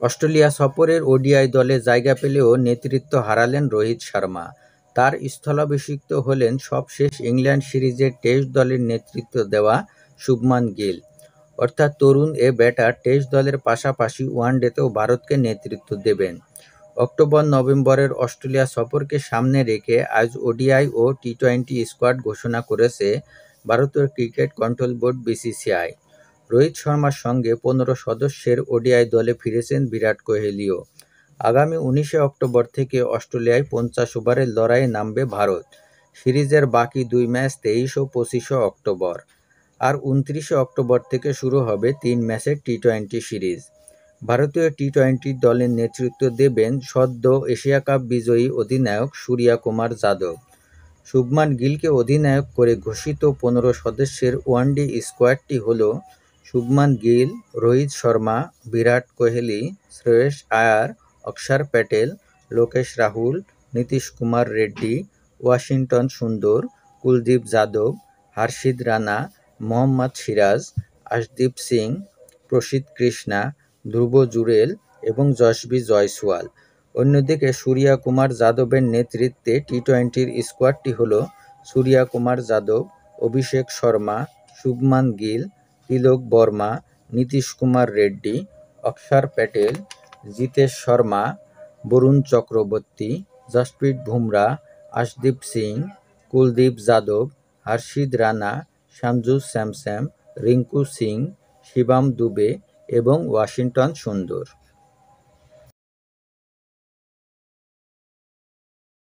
Australia সফরের ODI দলে জায়গা পেলেও নেতৃত্ব হারালেন রোহিত শর্মা। তার স্থলাভিষিক্ত হলেন সবশেষ ইংল্যান্ড সিরিজের টেস্ট দলের নেতৃত্ব দেওয়া শুভমান গিল। অর্থাৎ তরুণ এ ব্যাটার টেস্ট দলের পাশাপাশি ওয়ানডেতেও ভারতকে নেতৃত্ব দেবেন। অক্টোবর-নভেম্বরের অস্ট্রেলিয়া সফরকে সামনে রেখে আজ ওডিআই ও টি-টোয়েন্টি স্কোয়াড ঘোষণা করেছে ভারতীয় cricket control board BCCI. Rohit শর্মার সঙ্গে ১৫ সদস্যের ওডিআই দলে ফিরেছেন বিরাট কোহলিও। আগামী ১৯শে অক্টোবর থেকে অস্ট্রেলিয়ায় ৫০ ওভারের লড়াইয়ে নামবে ভারত। সিরিজের বাকি দুই ম্যাচ ২৩ ও ২৫ অক্টোবর। আর ২৯শে অক্টোবর থেকে শুরু হবে ৩ ম্যাচের টি-টোয়েন্টি সিরিজ। ভারতীয় টি-টোয়েন্টি দলের নেতৃত্ব দেবেন সদ্য এশিয়া কাপ বিজয়ী অধিনায়ক সূর্যা কুমার যাদব। শুভমান গিলকে অধিনায়ক করে ঘোষিত ১৫ সদস্যের ওয়ানডে স্কোয়াডটি হল শুভমান গিল, রোহিত শর্মা, বিরাট কোহলি, শ্রেয়স আয়ার, অক্ষর প্যাটেল, লোকেশ রাহুল, নীতিশ কুমার রেড্ডি, ওয়াশিংটন সুন্দর, কুলদীপ যাদব, হর্ষিত রানা, মোহাম্মদ সিরাজ, আশদীপ সিং, প্রসিদ্ধ কৃষ্ণা, ধ্রুব জুরেল এবং যশবী জয়সওয়াল। অন্যদিকে সূর্যা কুমার যাদবের নেতৃত্বে টি-টোয়েন্টির স্কোয়াডটি হল সূর্যা কুমার যাদব, অভিষেক শর্মা, শুভমান গিল, তিলক বর্মা, নীতিশ কুমার রেড্ডি, অক্ষর প্যাটেল, জিতেশ শর্মা, বরুণ চক্রবর্তী, জসপ্রীত বুমরা, আশদীপ সিং, কুলদীপ যাদব, হর্ষিত রানা, সঞ্জু স্যামসন, রিঙ্কু সিং, শিবম দুবে এবং ওয়াশিংটন সুন্দর।